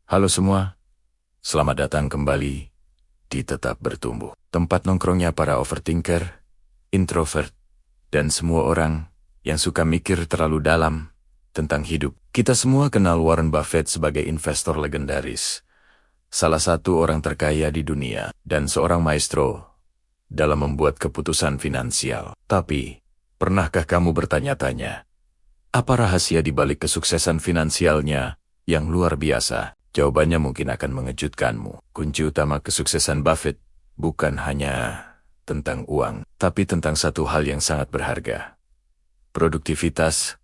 Halo semua, selamat datang kembali di Tetap Bertumbuh. Tempat nongkrongnya para overthinker, introvert, dan semua orang yang suka mikir terlalu dalam tentang hidup. Kita semua kenal Warren Buffett sebagai investor legendaris, salah satu orang terkaya di dunia, dan seorang maestro dalam membuat keputusan finansial. Tapi, pernahkah kamu bertanya-tanya, apa rahasia di balik kesuksesan finansialnya yang luar biasa? Jawabannya mungkin akan mengejutkanmu. Kunci utama kesuksesan Buffett bukan hanya tentang uang, tapi tentang satu hal yang sangat berharga. Produktivitas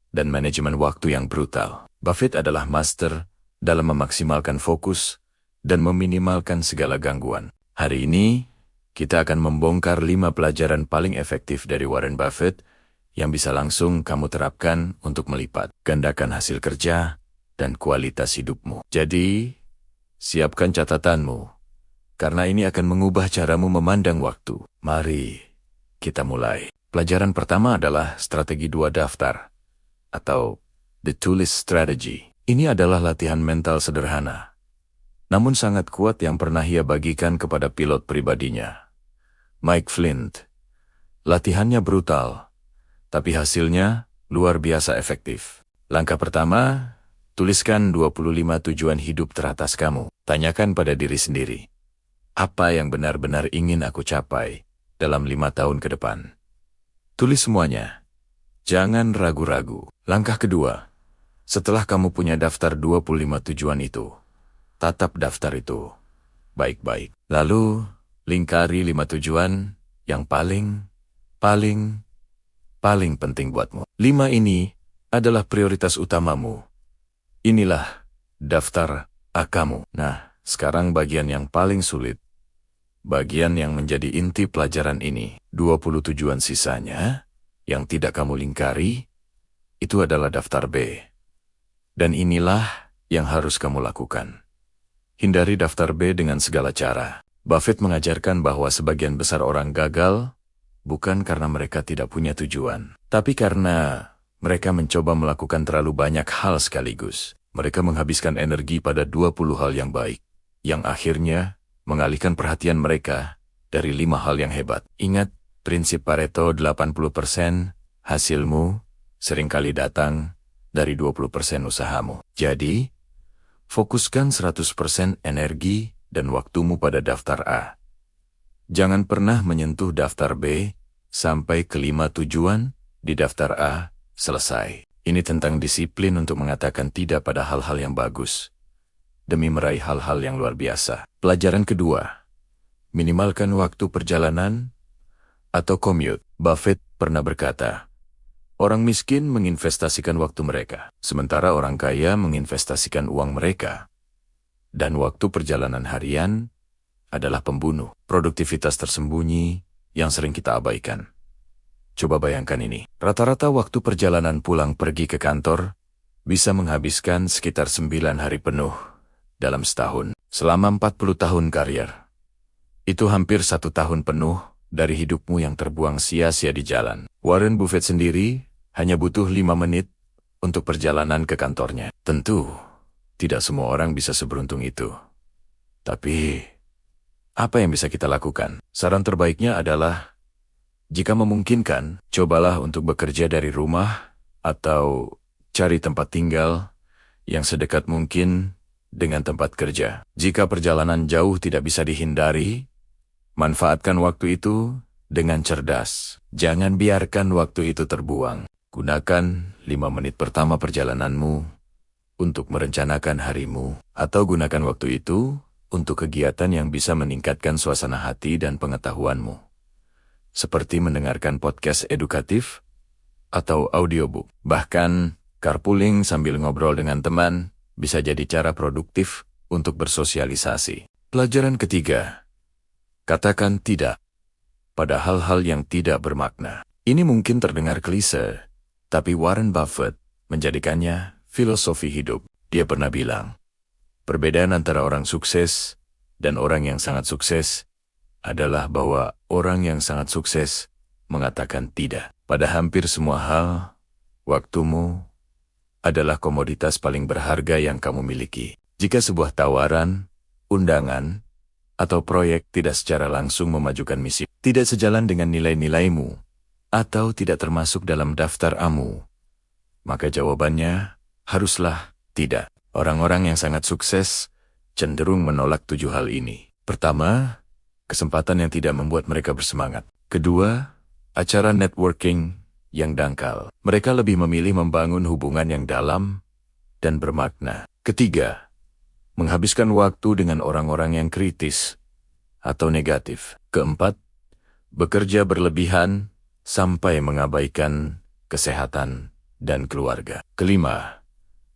dan manajemen waktu yang brutal. Buffett adalah master dalam memaksimalkan fokus dan meminimalkan segala gangguan. Hari ini, kita akan membongkar 5 pelajaran paling efektif dari Warren Buffett yang bisa langsung kamu terapkan untuk melipat gandakan hasil kerja dan kualitas hidupmu. Jadi, siapkan catatanmu, karena ini akan mengubah caramu memandang waktu. Mari kita mulai. Pelajaran pertama adalah strategi 2 daftar, atau The To-List Strategy. Ini adalah latihan mental sederhana, namun sangat kuat yang pernah ia bagikan kepada pilot pribadinya, Mike Flint. Latihannya brutal, tapi hasilnya luar biasa efektif. Langkah pertama, tuliskan 25 tujuan hidup teratas kamu. Tanyakan pada diri sendiri, apa yang benar-benar ingin aku capai dalam 5 tahun ke depan? Tulis semuanya. Jangan ragu-ragu. Langkah kedua, setelah kamu punya daftar 25 tujuan itu, tatap daftar itu baik-baik. Lalu, lingkari 5 tujuan yang paling penting buatmu. 5 ini adalah prioritas utamamu. Inilah daftar A kamu. Nah, sekarang bagian yang paling sulit. Bagian yang menjadi inti pelajaran ini. 20 tujuan sisanya yang tidak kamu lingkari, itu adalah daftar B. Dan inilah yang harus kamu lakukan. Hindari daftar B dengan segala cara. Buffett mengajarkan bahwa sebagian besar orang gagal bukan karena mereka tidak punya tujuan, tapi karena mereka mencoba melakukan terlalu banyak hal sekaligus. Mereka menghabiskan energi pada 20 hal yang baik, yang akhirnya mengalihkan perhatian mereka dari 5 hal yang hebat. Ingat, prinsip Pareto 80% hasilmu seringkali datang dari 20% usahamu. Jadi, fokuskan 100% energi dan waktumu pada daftar A. Jangan pernah menyentuh daftar B sampai ke 5 tujuan di daftar A selesai. Ini tentang disiplin untuk mengatakan tidak pada hal-hal yang bagus, demi meraih hal-hal yang luar biasa. Pelajaran kedua, minimalkan waktu perjalanan atau commute. Buffett pernah berkata, orang miskin menginvestasikan waktu mereka, sementara orang kaya menginvestasikan uang mereka. Dan waktu perjalanan harian adalah pembunuh. Produktivitas tersembunyi yang sering kita abaikan. Coba bayangkan ini. Rata-rata waktu perjalanan pulang pergi ke kantor bisa menghabiskan sekitar 9 hari penuh dalam setahun. Selama 40 tahun karier. Itu hampir 1 tahun penuh dari hidupmu yang terbuang sia-sia di jalan. Warren Buffett sendiri hanya butuh 5 menit untuk perjalanan ke kantornya. Tentu, tidak semua orang bisa seberuntung itu. Tapi, apa yang bisa kita lakukan? Saran terbaiknya adalah, jika memungkinkan, cobalah untuk bekerja dari rumah atau cari tempat tinggal yang sedekat mungkin dengan tempat kerja. Jika perjalanan jauh tidak bisa dihindari, manfaatkan waktu itu dengan cerdas. Jangan biarkan waktu itu terbuang. Gunakan 5 menit pertama perjalananmu untuk merencanakan harimu, atau gunakan waktu itu untuk kegiatan yang bisa meningkatkan suasana hati dan pengetahuanmu, seperti mendengarkan podcast edukatif atau audiobook. Bahkan, carpooling sambil ngobrol dengan teman bisa jadi cara produktif untuk bersosialisasi. Pelajaran ketiga, katakan tidak pada hal-hal yang tidak bermakna. Ini mungkin terdengar klise, tapi Warren Buffett menjadikannya filosofi hidup. Dia pernah bilang, perbedaan antara orang sukses dan orang yang sangat sukses adalah bahwa orang yang sangat sukses mengatakan tidak pada hampir semua hal. Waktumu adalah komoditas paling berharga yang kamu miliki. Jika sebuah tawaran, undangan, atau proyek tidak secara langsung memajukan misi, tidak sejalan dengan nilai-nilaimu, atau tidak termasuk dalam daftar AMU, maka jawabannya haruslah tidak. Orang-orang yang sangat sukses cenderung menolak 7 hal ini. Pertama, kesempatan yang tidak membuat mereka bersemangat. Kedua, acara networking yang dangkal. Mereka lebih memilih membangun hubungan yang dalam dan bermakna. Ketiga, menghabiskan waktu dengan orang-orang yang kritis atau negatif. Keempat, bekerja berlebihan sampai mengabaikan kesehatan dan keluarga. Kelima,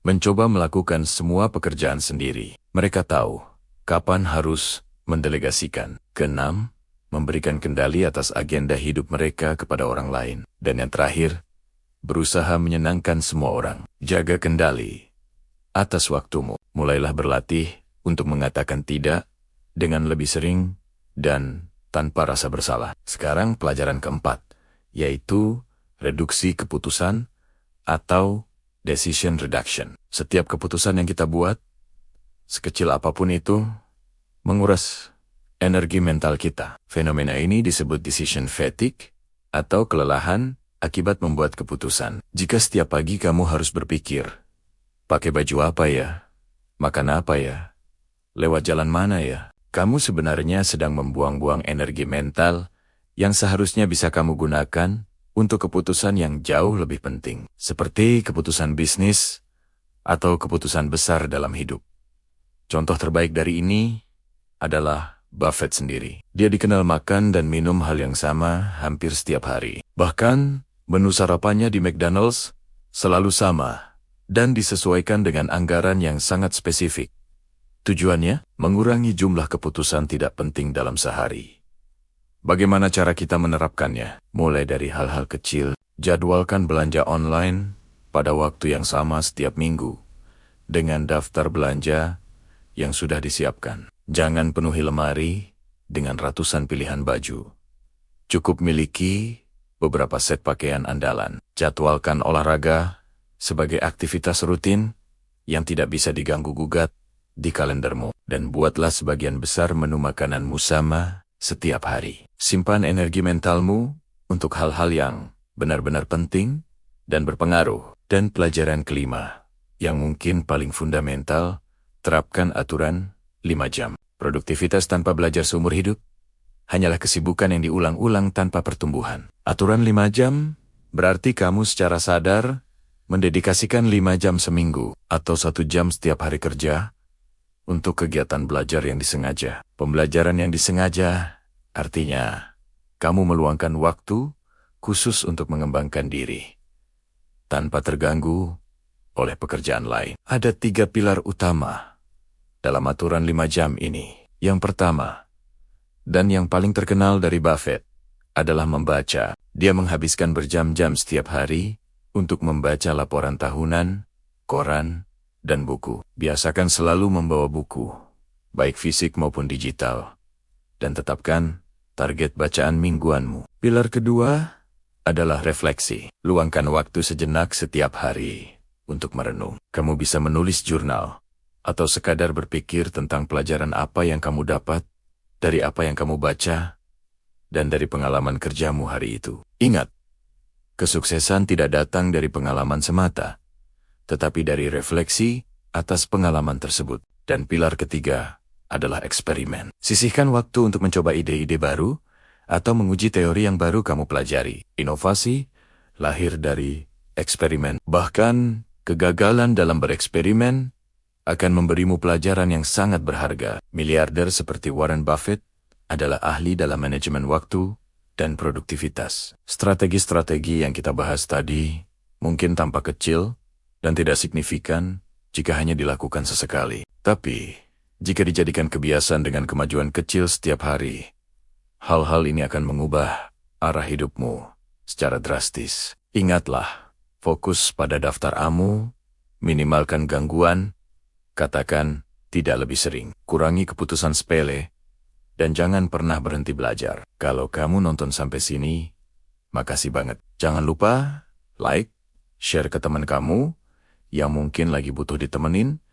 mencoba melakukan semua pekerjaan sendiri. Mereka tahu kapan harus mendelegasikan. Keenam, memberikan kendali atas agenda hidup mereka kepada orang lain. Dan yang terakhir, berusaha menyenangkan semua orang. Jaga kendali atas waktumu. Mulailah berlatih untuk mengatakan tidak dengan lebih sering dan tanpa rasa bersalah. Sekarang pelajaran keempat, yaitu reduksi keputusan atau decision reduction. Setiap keputusan yang kita buat, sekecil apapun itu, menguras energi mental kita. Fenomena ini disebut decision fatigue atau kelelahan akibat membuat keputusan. Jika setiap pagi kamu harus berpikir, pakai baju apa ya? Makan apa ya? Lewat jalan mana ya? Kamu sebenarnya sedang membuang-buang energi mental yang seharusnya bisa kamu gunakan untuk keputusan yang jauh lebih penting, seperti keputusan bisnis atau keputusan besar dalam hidup. Contoh terbaik dari ini adalah Buffett sendiri. Dia dikenal makan dan minum hal yang sama hampir setiap hari. Bahkan, menu sarapannya di McDonald's selalu sama dan disesuaikan dengan anggaran yang sangat spesifik. Tujuannya, mengurangi jumlah keputusan tidak penting dalam sehari. Bagaimana cara kita menerapkannya? Mulai dari hal-hal kecil, jadwalkan belanja online pada waktu yang sama setiap minggu, dengan daftar belanja yang sudah disiapkan. Jangan penuhi lemari dengan ratusan pilihan baju. Cukup miliki beberapa set pakaian andalan. Jadwalkan olahraga sebagai aktivitas rutin yang tidak bisa diganggu-gugat di kalendermu. Dan buatlah sebagian besar menu makananmu sama setiap hari. Simpan energi mentalmu untuk hal-hal yang benar-benar penting dan berpengaruh. Dan pelajaran kelima, yang mungkin paling fundamental, terapkan aturan 5 jam. Produktivitas tanpa belajar seumur hidup hanyalah kesibukan yang diulang-ulang tanpa pertumbuhan. Aturan 5 jam berarti kamu secara sadar mendedikasikan 5 jam seminggu atau 1 jam setiap hari kerja untuk kegiatan belajar yang disengaja. Pembelajaran yang disengaja artinya kamu meluangkan waktu khusus untuk mengembangkan diri tanpa terganggu oleh pekerjaan lain. Ada 3 pilar utama dalam aturan 5 jam ini. Yang pertama, dan yang paling terkenal dari Buffett, adalah membaca. Dia menghabiskan berjam-jam setiap hari untuk membaca laporan tahunan, koran, dan buku. Biasakan selalu membawa buku, baik fisik maupun digital, dan tetapkan target bacaan mingguanmu. Pilar kedua adalah refleksi. Luangkan waktu sejenak setiap hari untuk merenung. Kamu bisa menulis jurnal, atau sekadar berpikir tentang pelajaran apa yang kamu dapat, dari apa yang kamu baca, dan dari pengalaman kerjamu hari itu. Ingat, kesuksesan tidak datang dari pengalaman semata, tetapi dari refleksi atas pengalaman tersebut. Dan pilar ketiga adalah eksperimen. Sisihkan waktu untuk mencoba ide-ide baru, atau menguji teori yang baru kamu pelajari. Inovasi lahir dari eksperimen. Bahkan, kegagalan dalam bereksperimen akan memberimu pelajaran yang sangat berharga. Miliarder seperti Warren Buffett adalah ahli dalam manajemen waktu dan produktivitas. Strategi-strategi yang kita bahas tadi mungkin tampak kecil dan tidak signifikan jika hanya dilakukan sesekali. Tapi, jika dijadikan kebiasaan dengan kemajuan kecil setiap hari, hal-hal ini akan mengubah arah hidupmu secara drastis. Ingatlah, fokus pada daftar AMU, minimalkan gangguan, katakan tidak lebih sering, kurangi keputusan sepele, dan jangan pernah berhenti belajar. Kalau kamu nonton sampai sini, makasih banget. Jangan lupa like, share ke teman kamu yang mungkin lagi butuh ditemenin,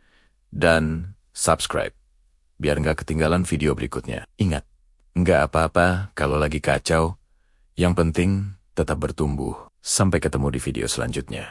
dan subscribe, biar nggak ketinggalan video berikutnya. Ingat, nggak apa-apa kalau lagi kacau, yang penting tetap bertumbuh. Sampai ketemu di video selanjutnya.